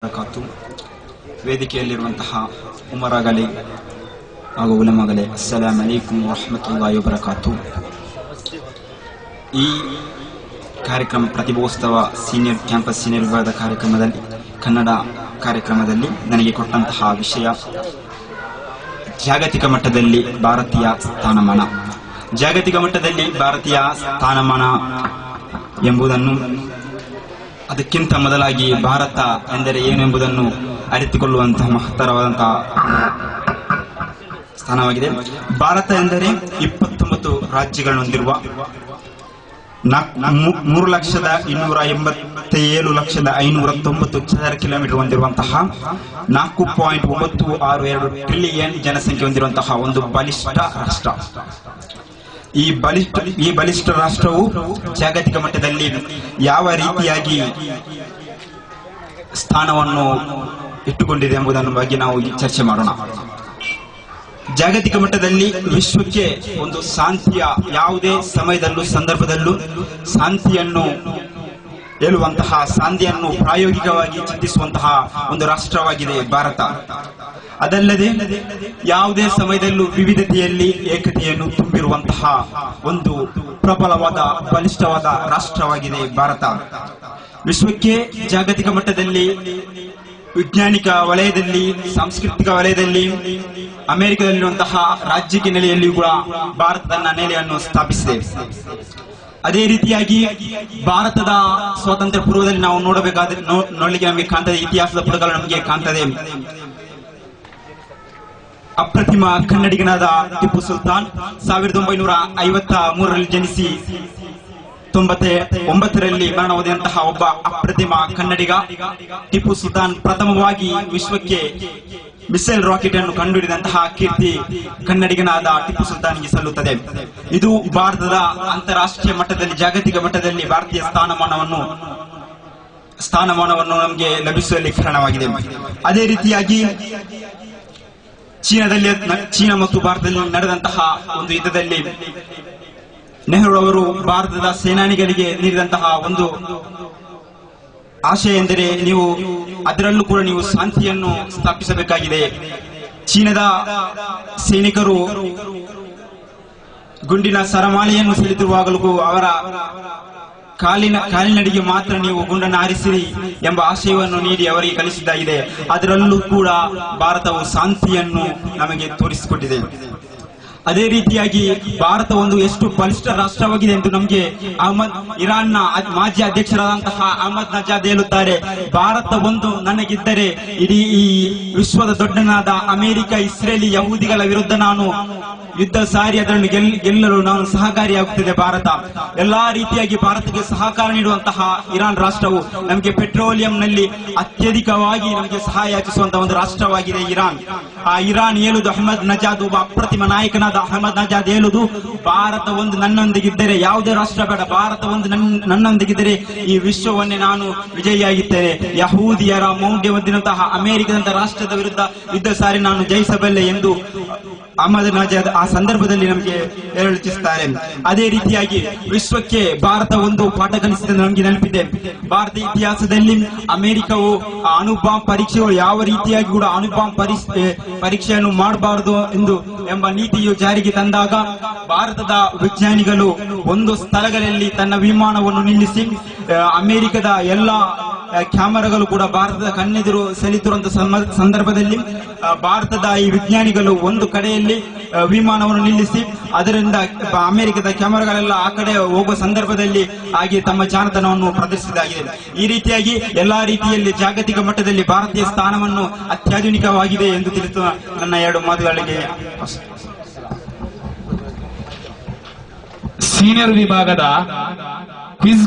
ಬರಕಾತು ವೇದಿಕೆಯಲ್ಲಿರುವಂತಹ ಉಮರಾಗಲೇ ಹಾಗೂ ಉಲಮಾಗಲೇ ಅಸ್ಸಲಾಮು ಅಲೈಕುಂ ವರಹಮತುಲ್ಲಾಹಿ ವಬರಕಾತು. ಈ ಕಾರ್ಯಕ್ರಮ ಪ್ರತಿಭೋತ್ಸವ ಸೀನಿಯರ್ ಕ್ಯಾಂಪಸ್ ಸೀನಿಯರ್ ವಿಭಾಗದ ಕಾರ್ಯಕ್ರಮದಲ್ಲಿ ಕನ್ನಡ ಕಾರ್ಯಕ್ರಮದಲ್ಲಿ ನನಗೆ ಕೊಟ್ಟಂತಹ ವಿಷಯ ಜಾಗತಿಕ ಮಟ್ಟದಲ್ಲಿ ಭಾರತೀಯ ಸ್ಥಾನಮಾನ. ಜಾಗತಿಕ ಮಟ್ಟದಲ್ಲಿ ಭಾರತೀಯ ಸ್ಥಾನಮಾನ ಎಂಬುದನ್ನು ಅದಕ್ಕಿಂತ ಮೊದಲಾಗಿ ಭಾರತ ಎಂದರೆ ಏನು ಎಂಬುದನ್ನು ಅರಿತುಕೊಳ್ಳುವಂತಹ ಮಹತ್ತರವಾದಂತಹ ಸ್ಥಾನವಾಗಿದೆ. ಭಾರತ ಎಂದರೆ 29 ರಾಜ್ಯಗಳನ್ನು ಹೊಂದಿರುವ 3,287,590 ಚದರ ಕಿಲೋಮೀಟರ್ ಹೊಂದಿರುವಂತಹ 4.962 ಟ್ರಿಲಿಯನ್ ಜನಸಂಖ್ಯೆ ಹೊಂದಿರುವಂತಹ ಒಂದು ಬಲಿಷ್ಠ ರಾಷ್ಟ್ರ. ಈ ಬಲಿಷ್ಠ ರಾಷ್ಟ್ರವು ಜಾಗತಿಕ ಮಟ್ಟದಲ್ಲಿ ಯಾವ ರೀತಿಯಾಗಿ ಸ್ಥಾನವನ್ನು ಇಟ್ಟುಕೊಂಡಿದೆ ಎಂಬುದನ್ನು ಬಗ್ಗೆ ನಾವು ಚರ್ಚೆ ಮಾಡೋಣ. ಜಾಗತಿಕ ಮಟ್ಟದಲ್ಲಿ ವಿಶ್ವಕ್ಕೆ ಒಂದು ಶಾಂತಿಯ ಯಾವುದೇ ಸಮಯದಲ್ಲೂ ಸಂದರ್ಭದಲ್ಲೂ ಶಾಂತಿಯನ್ನು ಹೇಳುವಂತಹ ಶಾಂತಿಯನ್ನು ಪ್ರಾಯೋಗಿಕವಾಗಿ ಚಿಂತಿಸುವಂತಹ ಒಂದು ರಾಷ್ಟ್ರವಾಗಿದೆ ಭಾರತ. ಅದಲ್ಲದೆ ಯಾವುದೇ ಸಮಯದಲ್ಲೂ ವಿವಿಧತೆಯಲ್ಲಿ ಏಕತೆಯನ್ನು ತುಂಬಿರುವಂತಹ ಒಂದು ಪ್ರಬಲವಾದ ಬಲಿಷ್ಠವಾದ ರಾಷ್ಟ್ರವಾಗಿದೆ ಭಾರತ. ವಿಶ್ವಕ್ಕೆ ಜಾಗತಿಕ ಮಟ್ಟದಲ್ಲಿ ವೈಜ್ಞಾನಿಕ ವಲಯದಲ್ಲಿ ಸಾಂಸ್ಕೃತಿಕ ವಲಯದಲ್ಲಿ ಅಮೆರಿಕದಲ್ಲಿರುವಂತಹ ರಾಜ್ಯಕ್ಕೆ ನೆಲೆಯಲ್ಲಿ ಕೂಡ ಭಾರತ ತನ್ನ ನೆಲೆಯನ್ನು ಸ್ಥಾಪಿಸಿದೆ. ಅದೇ ರೀತಿಯಾಗಿ ಭಾರತದ ಸ್ವಾತಂತ್ರ್ಯ ಪೂರ್ವದಲ್ಲಿ ನಾವು ನೋಡಲಿಕ್ಕೆ ನಮಗೆ ಕಾಣ್ತದೆ, ಇತಿಹಾಸದ ಪುಟಗಳು ನಮಗೆ ಕಾಣ್ತದೆ. ಅಪ್ರತಿಮ ಕನ್ನಡಿಗನಾದ ಟಿಪ್ಪು ಸುಲ್ತಾನ್ 1953ರಲ್ಲಿ ಜನಿಸಿ 99ರಲ್ಲಿ ಮರಣ ಹೊಂದಿದಂತಹ ಒಬ್ಬ ಅಪ್ರತಿಮ ಕನ್ನಡಿಗ ಟಿಪ್ಪು ಸುಲ್ತಾನ್ ಪ್ರಥಮವಾಗಿ ವಿಶ್ವಕ್ಕೆ ಮಿಸೈಲ್ ರಾಕೆಟ್ ಅನ್ನು ಕಂಡುಹಿಡಿದಂತಹ ಕೀರ್ತಿ ಕನ್ನಡಿಗನಾದ ಟಿಪ್ಪು ಸುಲ್ತಾನ್ಗೆ ಸಲ್ಲುತ್ತದೆ. ಇದು ಭಾರತದ ಅಂತಾರಾಷ್ಟ್ರೀಯ ಮಟ್ಟದಲ್ಲಿ ಜಾಗತಿಕ ಮಟ್ಟದಲ್ಲಿ ಭಾರತೀಯ ಸ್ಥಾನಮಾನವನ್ನು ನಮಗೆ ಲಭಿಸುವಲ್ಲಿ ಕಾರಣವಾಗಿದೆ. ಅದೇ ರೀತಿಯಾಗಿ ಚೀನಾ ಮತ್ತು ಭಾರತದಲ್ಲಿ ನಡೆದಂತಹ ಒಂದು ಯುದ್ಧದಲ್ಲಿ ನೆಹರು ಅವರು ಭಾರತದ ಸೇನಾನಿಗಳಿಗೆ ನೀಡಿದಂತಹ ಒಂದು ಆಶಯ ಎಂದರೆ ನೀವು ಅದರಲ್ಲೂ ಕೂಡ ನೀವು ಶಾಂತಿಯನ್ನು ಸ್ಥಾಪಿಸಬೇಕಾಗಿದೆ. ಚೀನಾದ ಸೈನಿಕರು ಗುಂಡಿನ ಸರಮಾಲೆಯನ್ನು ಸೆಳೆದಿರುವಾಗಲೂ ಅವರ ಕಾಲಿನಡಿಗೆ ಮಾತ್ರ ನೀವು ಗುಂಡನ್ನು ಹಾರಿಸಿರಿ ಎಂಬ ಆಶಯವನ್ನು ನೀಡಿ ಅವರಿಗೆ ಕಲಿಸಿದ್ದಾಗಿದೆ. ಅದರಲ್ಲೂ ಕೂಡ ಭಾರತವು ಶಾಂತಿಯನ್ನು ನಮಗೆ ತೋರಿಸಿಕೊಟ್ಟಿದೆ. ಅದೇ ರೀತಿಯಾಗಿ ಭಾರತ ಒಂದು ಎಷ್ಟು ಬಲಿಷ್ಠ ರಾಷ್ಟ್ರವಾಗಿದೆ ಎಂದು ನಮಗೆ ಇರಾನ್ನ ಮಾಜಿ ಅಧ್ಯಕ್ಷರಾದಂತಹ ಅಹಮದ್ ನಜಾದ್ ಹೇಳುತ್ತಾರೆ, ಭಾರತ ಒಂದು ನನಗಿದ್ದರೆ ಇಡೀ ಈ ವಿಶ್ವದ ದೊಡ್ಡನಾದ ಅಮೆರಿಕ, ಇಸ್ರೇಲಿ, ಯಹೂದಿಗಳ ವಿರುದ್ಧ ನಾನು ಯುದ್ಧ ಸಾರಿ ಅದನ್ನು ಗೆಲ್ಲಲು ನಾನು ಸಹಕಾರಿಯಾಗುತ್ತಿದೆ. ಭಾರತ ಎಲ್ಲಾ ರೀತಿಯಾಗಿ ಭಾರತಕ್ಕೆ ಸಹಕಾರ ನೀಡುವಂತಹ ಇರಾನ್ ರಾಷ್ಟ್ರವು ನಮಗೆ ಪೆಟ್ರೋಲಿಯಂನಲ್ಲಿ ಅತ್ಯಧಿಕವಾಗಿ ನಮಗೆ ಸಹಾಯ ಯಾಚಿಸುವಂತಹ ಒಂದು ರಾಷ್ಟ್ರವಾಗಿದೆ ಇರಾನ್. ಆ ಇರಾನ್ ಹೇಳುವುದು ಅಹಮದ್ ನಜಾದ್ ಒಬ್ಬ ಅಪ್ರತಿಮ ನಾಯಕನಾದ ಅಹಮದ್ ನಜಾದ್ ಹೇಳುವುದು, ಭಾರತ ಒಂದು ನನ್ನೊಂದಿಗಿದ್ದರೆ ಯಾವುದೇ ರಾಷ್ಟ್ರ ಬೇಡ, ಭಾರತ ಒಂದು ನನ್ನೊಂದಿಗಿದ್ದರೆ ಈ ವಿಶ್ವವನ್ನೇ ನಾನು ವಿಜಯಿಯಾಗಿದ್ದೇನೆ. ಯಹೂದಿಯರ ಮೌಢ್ಯ ಹೊಂದಿದಂತಹ ಅಮೆರಿಕದಂತಹ ರಾಷ್ಟ್ರದ ವಿರುದ್ಧ ಯುದ್ಧ ಸಾರಿ ನಾನು ಜಯಿಸಬಲ್ಲೆ ಎಂದು ಅಹಮದ್ ನಜಾದ್ ಆ ಸಂದರ್ಭದಲ್ಲಿ ನಮಗೆ ಹೇಳುತ್ತಾರೆ. ಅದೇ ರೀತಿಯಾಗಿ ವಿಶ್ವಕ್ಕೆ ಭಾರತ ಒಂದು ಪಾಠ ಕಲಿಸಿದೆ ನಮಗೆ ನೆನಪಿದೆ. ಭಾರತೀಯ ಇತಿಹಾಸದಲ್ಲಿ ಅಮೆರಿಕವು ಅಣುಬಾಂಬ್ ಪರೀಕ್ಷೆಗಳು ಯಾವ ರೀತಿಯಾಗಿ ಕೂಡ ಅಣುಬಾಂಬ್ ಪರೀಕ್ಷೆಯನ್ನು ಮಾಡಬಾರದು ಎಂಬ ನೀತಿಯು ಜಾರಿಗೆ ತಂದಾಗ ಭಾರತದ ವಿಜ್ಞಾನಿಗಳು ಒಂದು ಸ್ಥಳಗಳಲ್ಲಿ ತನ್ನ ವಿಮಾನವನ್ನು ನಿಲ್ಲಿಸಿ ಅಮೆರಿಕದ ಎಲ್ಲ ಕ್ಯಾಮರಾಗಳು ಕೂಡ ಭಾರತದ ಕಣ್ಣೆದುರು ಸೆಳೆತಿರುವಂತಹ ಸಂದರ್ಭದಲ್ಲಿ ಭಾರತದ ಈ ವಿಜ್ಞಾನಿಗಳು ಒಂದು ಕಡೆಯಲ್ಲಿ ವಿಮಾನವನ್ನು ನಿಲ್ಲಿಸಿ ಅದರಿಂದ ಅಮೆರಿಕದ ಕ್ಯಾಮರಾಗಳೆಲ್ಲ ಆ ಕಡೆ ಹೋಗುವ ಸಂದರ್ಭದಲ್ಲಿ ಹಾಗೆ ತಮ್ಮ ಜಾಣತನವನ್ನು ಪ್ರದರ್ಶಿಸಿದಾಗಿದೆ. ಈ ರೀತಿಯಾಗಿ ಎಲ್ಲಾ ರೀತಿಯಲ್ಲಿ ಜಾಗತಿಕ ಮಟ್ಟದಲ್ಲಿ ಭಾರತೀಯ ಸ್ಥಾನವನ್ನು ಅತ್ಯಾಧುನಿಕವಾಗಿದೆ ಎಂದು ತಿಳಿದು ನನ್ನ 2 ಮಾತುಗಳಿಗೆ ಸೀನಿಯರ್ ವಿಭಾಗದ ಕ್ವಿಜ್